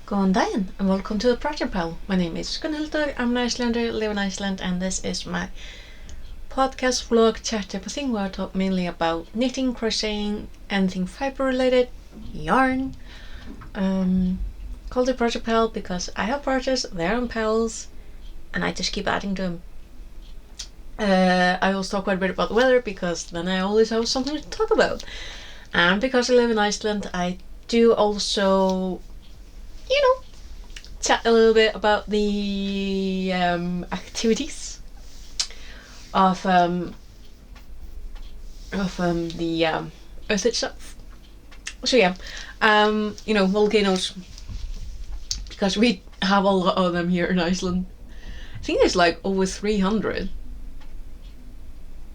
Góðan daginn and welcome to the Project Pal. My name is Gunnhildur, I'm an Icelander, live in Iceland, and this is my podcast vlog chat type of thing where I talk mainly about knitting, crocheting, anything fiber related, yarn. Called it Project Pal because I have projects, they're on pals, and I just keep adding to them. I also talk quite a bit about the weather because then I always have something to talk about. And because I live in Iceland, I do also, chat a little bit about the activities of the Earth itself. So yeah, volcanoes, because we have a lot of them here in Iceland. I think there's like over 300.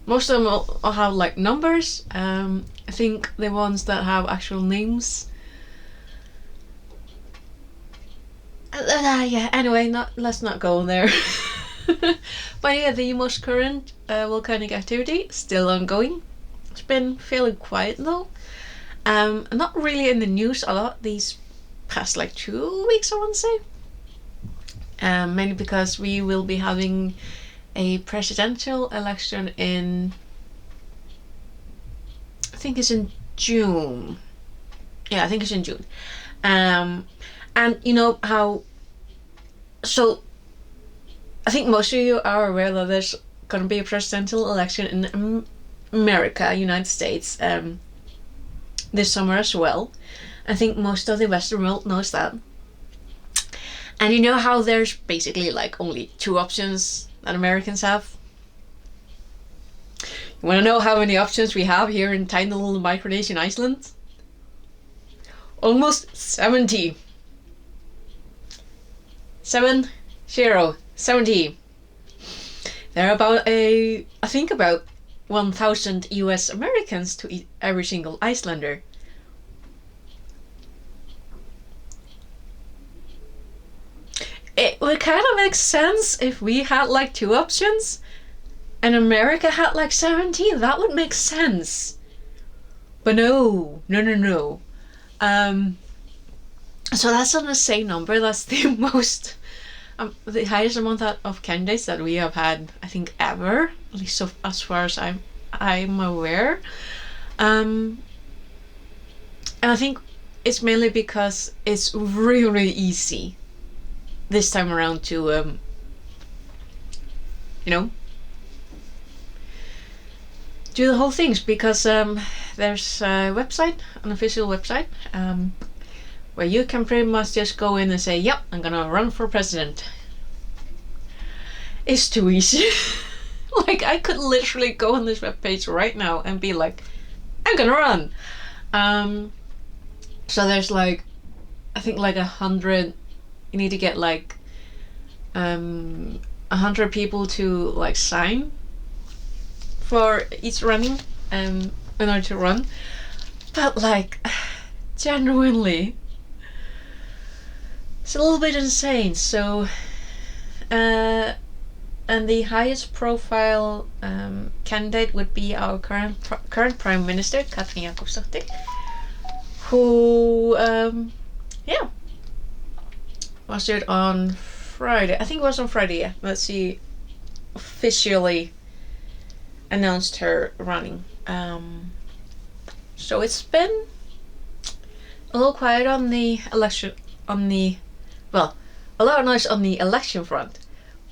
Most of them all have like numbers. I think the ones that have actual names. Anyway, let's not go there. But yeah, the most current volcanic activity still ongoing. It's been fairly quiet though. Not really in the news a lot these past like 2 weeks, I want to say. Mainly because we will be having a presidential election in, I think it's in June. Yeah, I think it's in June. And you know how, so I think most of you are aware that there's going to be a presidential election in America, United States, this summer as well. I think most of the Western world knows that. And you know how there's basically like only two options that Americans have? You want to know how many options we have here in tiny little Micronesian Iceland? Almost 70. 70. There are about 1,000 US Americans to every single Icelander. It would kind of make sense if we had like two options and America had like 70. That would make sense. But no. So that's on the same number. That's the most, the highest amount of candidates that we have had, I think, ever. At least so, as far as I'm aware. And I think it's mainly because it's really easy this time around to, do the whole things, because there's a website, an official website, where you can pretty much just go in and say, yep, I'm gonna run for president. It's too easy. Like, I could literally go on this webpage right now and be like, I'm gonna run. So there's like, I think like 100, you need to get like 100 people to like sign for each running in order to run. But like, genuinely, it's a little bit insane. So and the highest profile candidate would be our current Prime Minister, Katrín Jakobsdóttir, who was it on Friday? I think it was on Friday, yeah. Let's see, officially announced her running. So it's been a little quiet on the election, a lot of noise on the election front,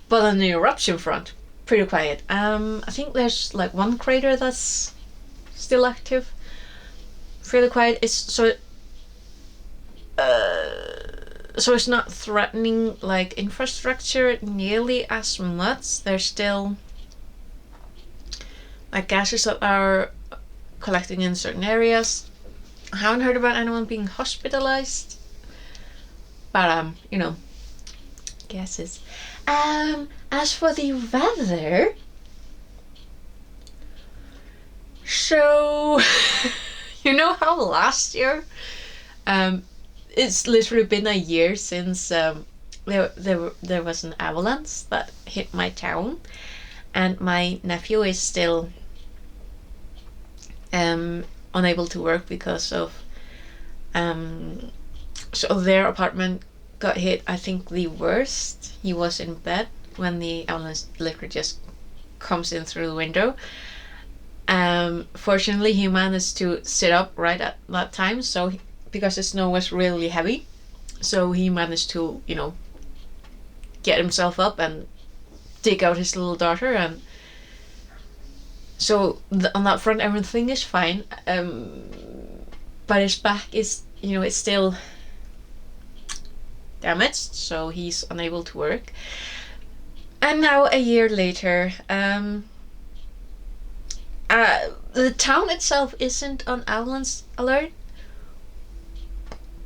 but on the eruption front, pretty quiet. I think there's like one crater that's still active, fairly quiet. So it's not threatening like infrastructure nearly as much. There's still like gases that are collecting in certain areas. I haven't heard about anyone being hospitalized, but gases. As for the weather, so you know how last year, it's literally been a year since there was an avalanche that hit my town, and my nephew is still unable to work because of so their apartment got hit, I think, the worst. He was in bed when the avalanche literally just comes in through the window. Fortunately, he managed to sit up right at that time, so because the snow was really heavy, so he managed to, get himself up and dig out his little daughter, and so on that front everything is fine. But his back is, it's still damaged, so he's unable to work. And now a year later, the town itself isn't on avalanche alert,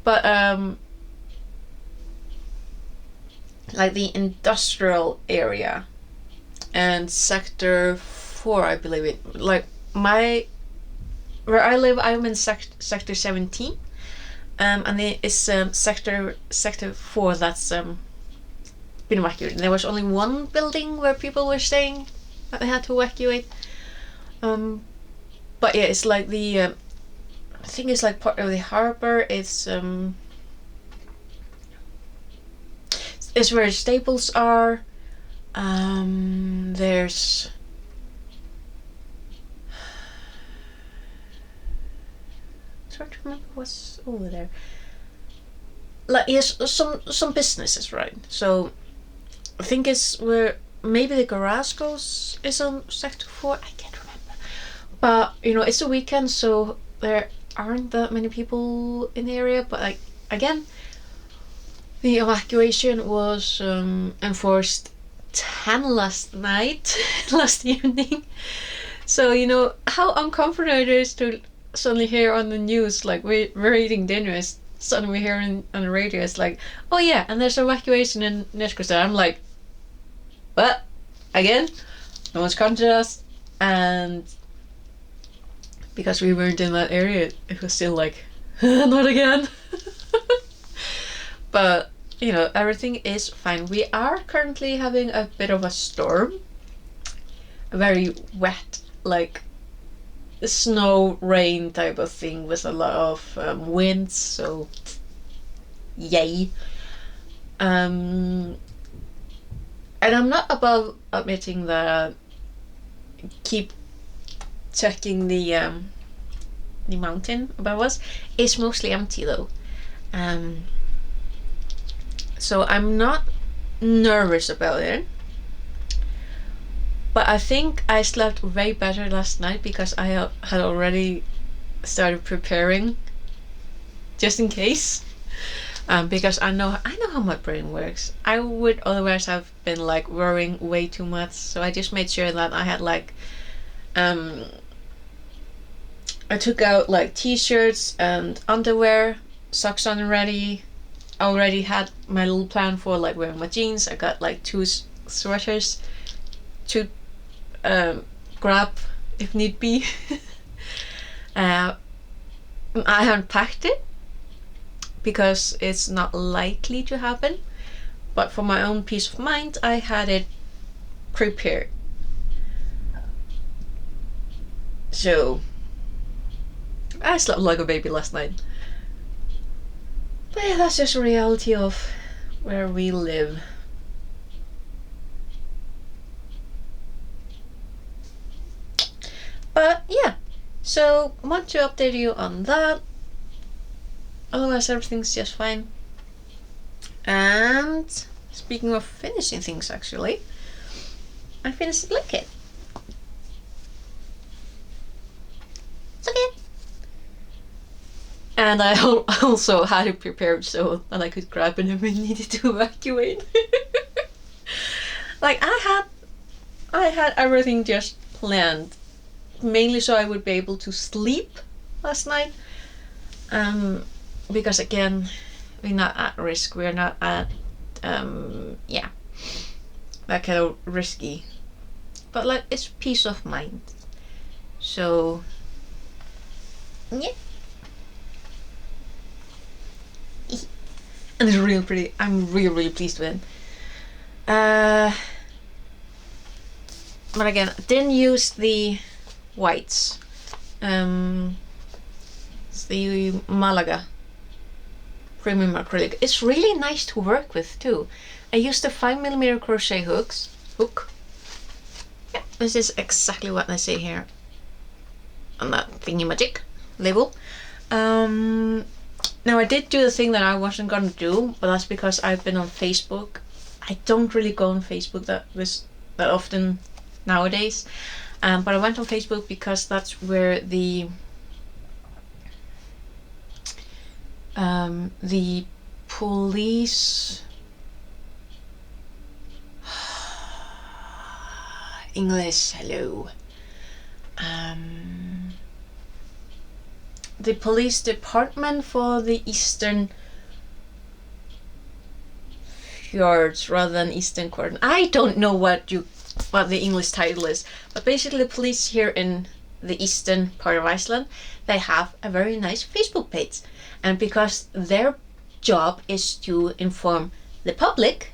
but like the industrial area and sector 4, I believe it, like where I live, I'm in sector 17, and it's sector 4 that's been evacuated. There was only one building where people were staying that they had to evacuate. But yeah, it's like the I think it's like part of the harbor. It's where staples are. There's it's hard to remember what's over there. Like, yes, some businesses, right? So I think it's where maybe the garage goes is on sector 4. I can't remember. But it's a weekend, so there aren't that many people in the area. But like, again, the evacuation was enforced 10 last night, last evening. So how uncomfortable it is to suddenly hear on the news, like we're eating dinner, and suddenly we hear on the radio, it's like, oh yeah, and there's evacuation in Neskostad. I'm like, what? Again? No one's come to us, and because we weren't in that area, it was still like, not again. But everything is fine. We are currently having a bit of a storm, a very wet, like snow rain type of thing with a lot of winds. So yay. And I'm not above admitting that keep checking the mountain above us. It's mostly empty though. So I'm not nervous about it. But I think I slept way better last night because I had already started preparing just in case. Because I know how my brain works. I would otherwise have been like worrying way too much. So I just made sure that I had like I took out like t-shirts and underwear, socks on ready. I already had my little plan for like wearing my jeans. I got like 2 sweaters to grab if need be. I haven't packed it because it's not likely to happen, but for my own peace of mind I had it prepared. So I slept like a baby last night. But yeah, that's just a reality of where we live. But yeah, so I want to update you on that. Otherwise everything's just fine. And speaking of finishing things, actually, I finished Lookie. Okay. And I also had it prepared so that I could grab it if we needed to evacuate. Like I had everything just planned, mainly so I would be able to sleep last night. Because again, we're not at risk. We're not at that kind of risky. But like, it's peace of mind. So yeah. And it's real pretty. I'm really pleased with it. But again, I didn't use the whites. It's the Malaga premium acrylic. It's really nice to work with too. I used a 5mm crochet hook. Yeah, this is exactly what I say here on that thingy magic label. Now I did do the thing that I wasn't gonna do, but that's because I've been on Facebook. I don't really go on Facebook that often nowadays, but I went on Facebook because that's where the police English, hello. The police department for the Eastern Fjords rather than Eastern Cordon. I don't know what the English title is, but basically the police here in the eastern part of Iceland, they have a very nice Facebook page, and because their job is to inform the public,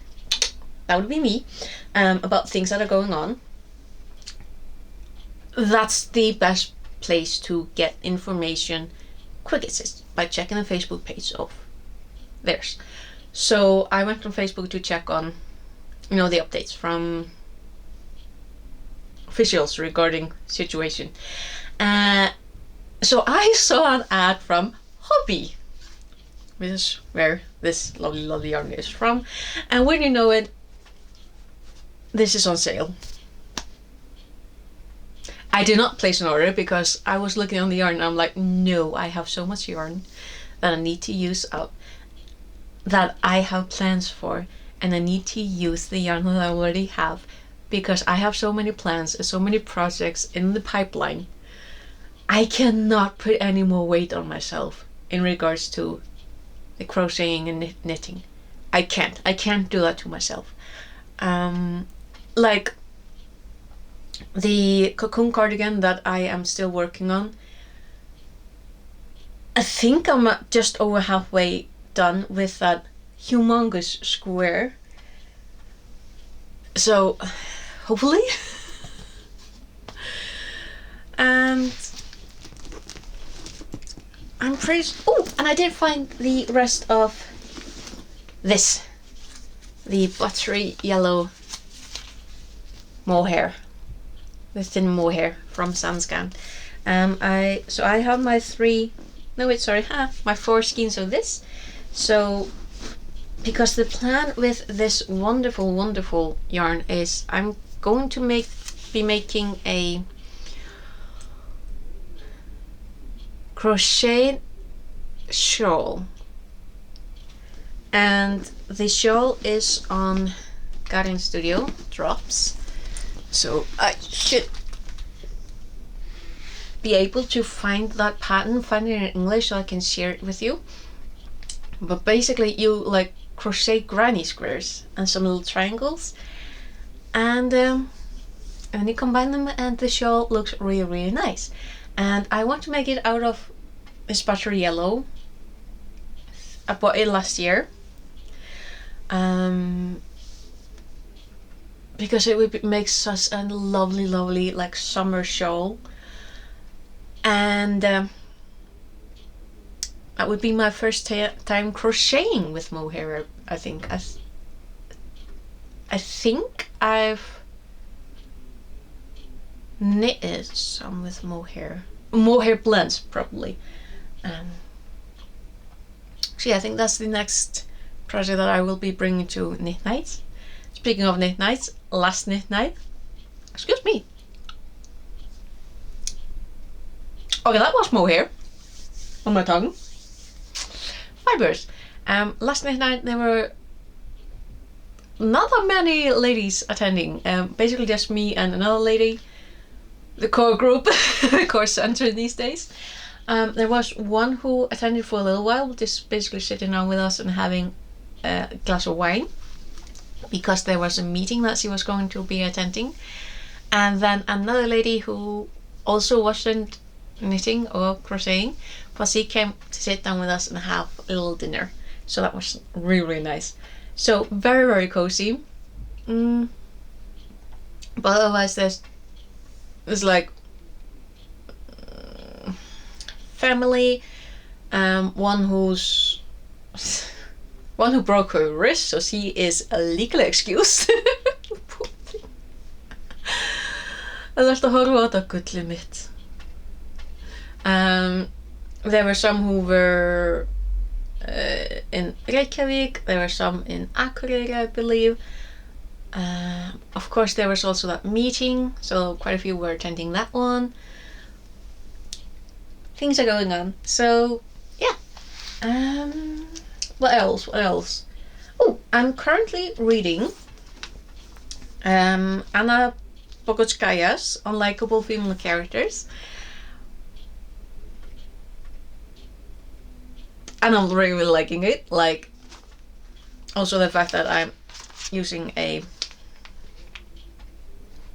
that would be me, about things that are going on, that's the best place to get information quickest, by checking the Facebook page of theirs. So I went on Facebook to check on, the updates from officials regarding situation. So I saw an ad from Hobbii, which is where this lovely yarn is from, and when you know it, this is on sale. I did not place an order because I was looking on the yarn and I'm like, no, I have so much yarn that I need to use up, that I have plans for, and I need to use the yarn that I already have, because I have so many plans and so many projects in the pipeline. I cannot put any more weight on myself in regards to the crocheting and knitting. I can't do that to myself. Like the cocoon cardigan that I am still working on, I think I'm just over halfway done with that humongous square. So hopefully. And I'm pretty. Oh, and I did find the rest of this, the buttery yellow mohair, the thin mohair from Sanscan. I have my my 4 skeins of this. So because the plan with this wonderful yarn is I'm going to be making a crochet shawl, and the shawl is on Garden Studio drops, so I should be able to find that pattern, find it in English so I can share it with you. But basically you like crochet granny squares and some little triangles, and you combine them and the shawl looks really nice. And I want to make it out of this buttery yellow. I bought it last year because it would make such a lovely like summer shawl, and that would be my first time crocheting with mohair. I think I've knitted some with mohair blends probably. So yeah, I think that's the next project that I will be bringing to Knit Nights. Speaking of Knit Nights, last Knit Night, excuse me, okay, that was mohair on my tongue, fibers. Last Knit Night there were not that many ladies attending, basically just me and another lady, the core group, the core center these days. There was one who attended for a little while, just basically sitting down with us and having a glass of wine, because there was a meeting that she was going to be attending. And then another lady who also wasn't knitting or crocheting, but she came to sit down with us and have a little dinner. So that was really nice. So very cozy. But otherwise there's like family, one whose one who broke her wrist, so she is legally excused. Það er alltaf að horfa á þetta gullið mitt. There were some who were in Reykjavik, there were some in Akureyri, I believe. Of course, there was also that meeting, so quite a few were attending that one. Things are going on. So, yeah. What else? Oh, I'm currently reading Anna Pogotskaya's Unlikable Female Characters. And I'm really liking it. Like, also the fact that I'm using a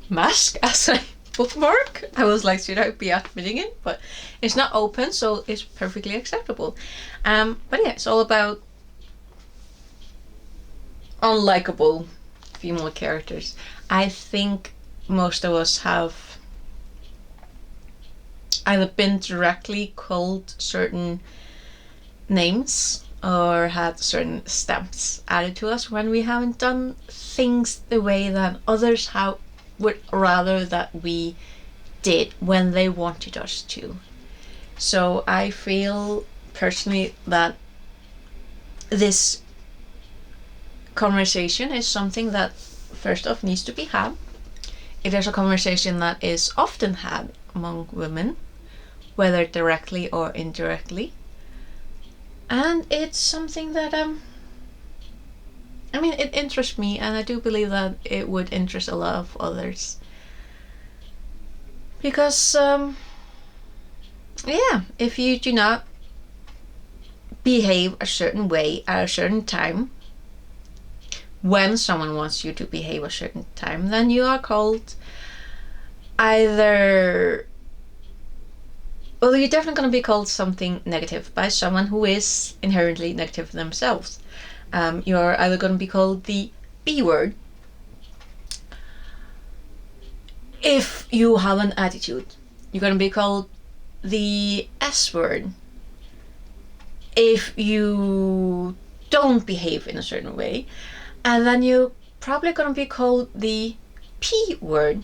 mask as a bookmark. I was like, should I be admitting it? But it's not open, so it's perfectly acceptable. But yeah, it's all about unlikable female characters. I think most of us have either been directly called certain names or had certain stamps added to us when we haven't done things the way that others would rather that we did when they wanted us to. So I feel personally that this conversation is something that first off needs to be had. It is a conversation that is often had among women, whether directly or indirectly. And it's something that it interests me, and I do believe that it would interest a lot of others. Because if you do not behave a certain way at a certain time, when someone wants you to behave a certain time, then you are called either, well, you're definitely going to be called something negative by someone who is inherently negative themselves. You're either going to be called the B word if you have an attitude. You're going to be called the S word if you don't behave in a certain way. And then you're probably going to be called the P word,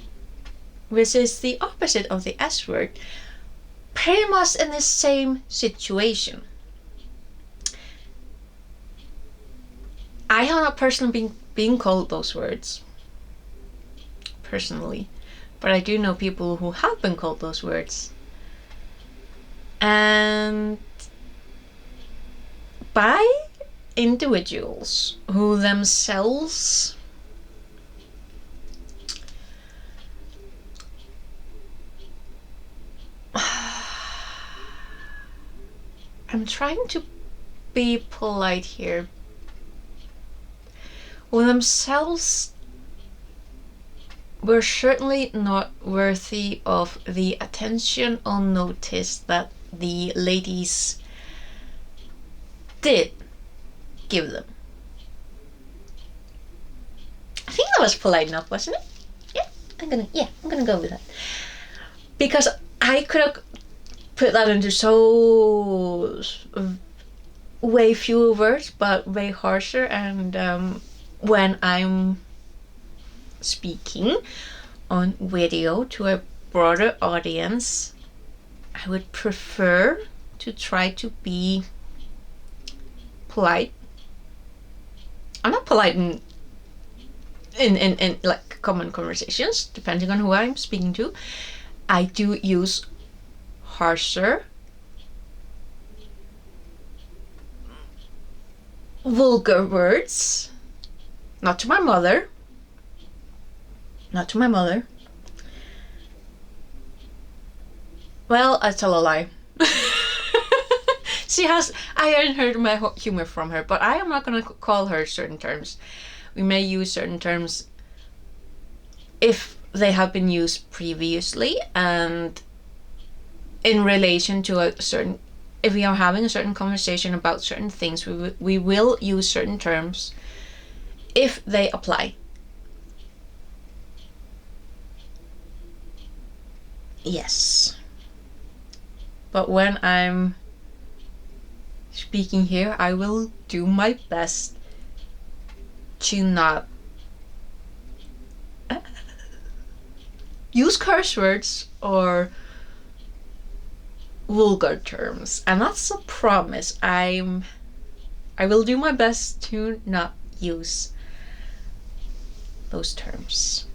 which is the opposite of the S word. Pretty much in the same situation. I have not personally been called those words, personally, but I do know people who have been called those words. And by individuals who themselves I'm trying to be polite here, who themselves were certainly not worthy of the attention or notice that the ladies did give them. I think that was polite enough, wasn't it? I'm gonna go with that. Because I could have put that into so way fewer words, but way harsher. And when I'm speaking on video to a broader audience, I would prefer to try to be polite. I'm not polite in like common conversations, depending on who I'm speaking to. I do use harsher, vulgar words. Not to my mother. Well, I tell a lie. I inherited my humor from her, but I am not going to call her certain terms. We may use certain terms if they have been used previously, and in relation to a certain, if we are having a certain conversation about certain things, we will use certain terms if they apply. Yes. But when I'm speaking here, I will do my best to not use curse words or vulgar terms, and that's a promise. I will do my best to not use those terms.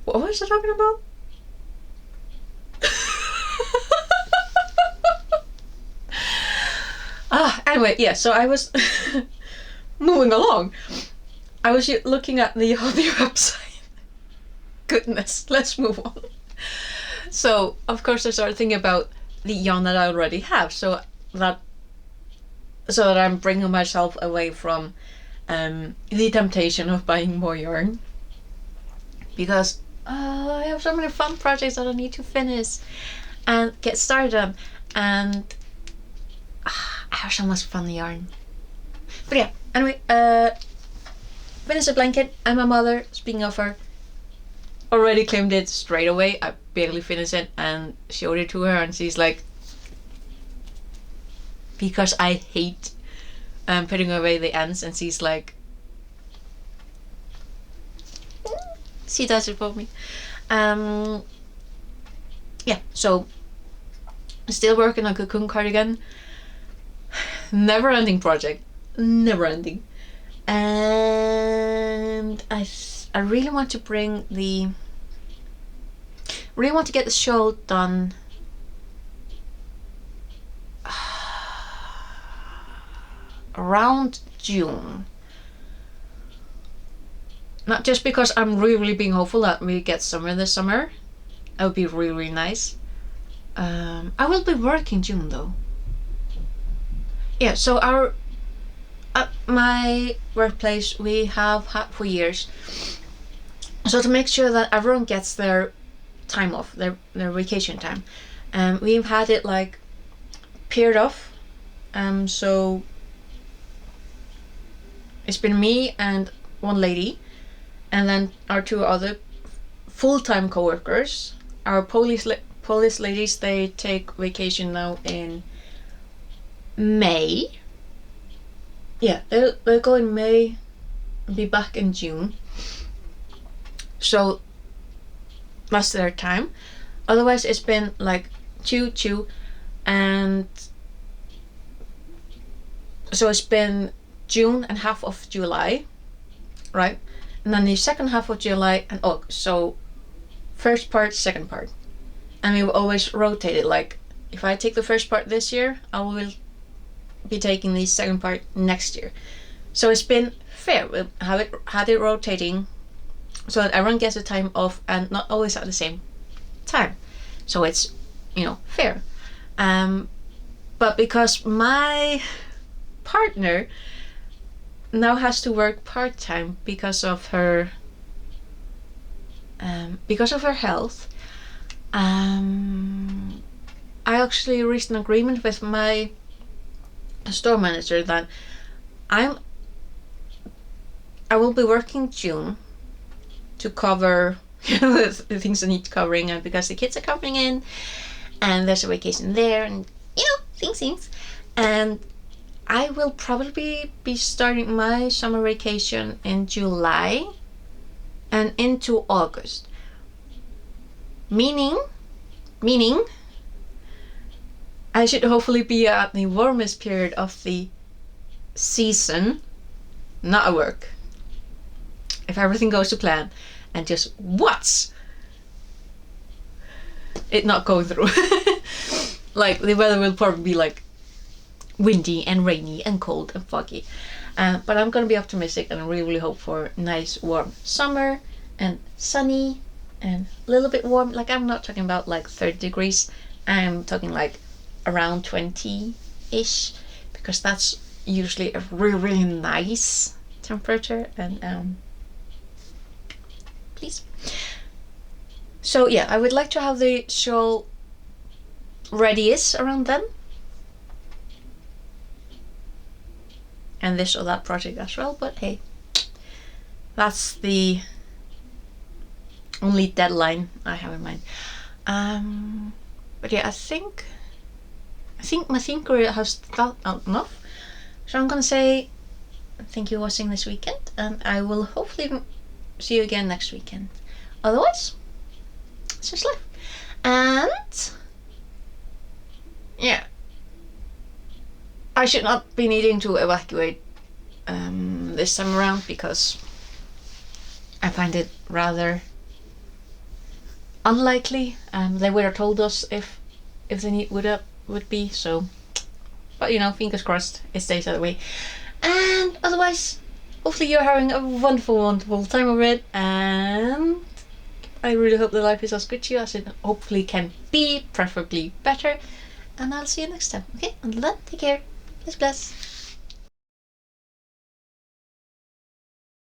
What was I talking about? Anyway, yeah, so I was moving along. I was looking at the Hobbii website. Goodness, let's move on. So, of course, I started thinking about the yarn that I already have, so that I'm bringing myself away from the temptation of buying more yarn, because I have so many fun projects that I need to finish and get started on, and I have so much fun yarn. But yeah, anyway, finish a blanket, and my mother, speaking of her, already claimed it straight away. I barely finished it and showed it to her, and she's like, because I hate putting away the ends, and she's like, she does it for me. Yeah, so still working on cocoon cardigan. Never ending project, never ending. And I really want to get the shawl done around June. Not just because I'm really being hopeful that we get summer this summer. That would be really, really nice. I will be working June though. Yeah, so at my workplace we have had for years. So to make sure that everyone gets their time off, their vacation time, we've had it like paired off. So it's been me and one lady, and then our two other full-time co-workers. Our police ladies, they take vacation now in May. Yeah, they'll go in May and be back in June. So that's their time. Otherwise it's been like two, and so it's been June and half of July, right? And then the second half of July and August. So first part, second part. And we always rotate it. Like if I take the first part this year, I will be taking the second part next year. So it's been fair. We had it rotating so that everyone gets the time off and not always at the same time. So it's, fair. But because my partner now has to work part-time because of her health, I actually reached an agreement with my store manager that I will be working June to cover the things that need covering, and because the kids are coming in and there's a vacation there, and things, and I will probably be starting my summer vacation in July and into August, meaning I should hopefully be at the warmest period of the season, not at work, if everything goes to plan, and just what's it not going through. Like the weather will probably be like windy and rainy and cold and foggy, but I'm gonna be optimistic and really hope for nice warm summer and sunny and a little bit warm. Like I'm not talking about like 30 degrees, I'm talking like around 20-ish, because that's usually a really, really nice temperature. And please. So yeah, I would like to have the shawl ready-ish around then, and this or that project as well, but hey, that's the only deadline I have in mind. But yeah, I think my thinker has thought enough. So I'm gonna say thank you for watching this weekend, and I will hopefully see you again next weekend. Otherwise, it's just life. And yeah, I should not be needing to evacuate this time around, because I find it rather unlikely. They would have told us if the need would be so. But you know, fingers crossed it stays that way. And otherwise, hopefully you're having a wonderful, wonderful time of it, and I really hope the life is as good to you as it hopefully can be, preferably better. And I'll see you next time. Okay, until then, take care. Bless, bless.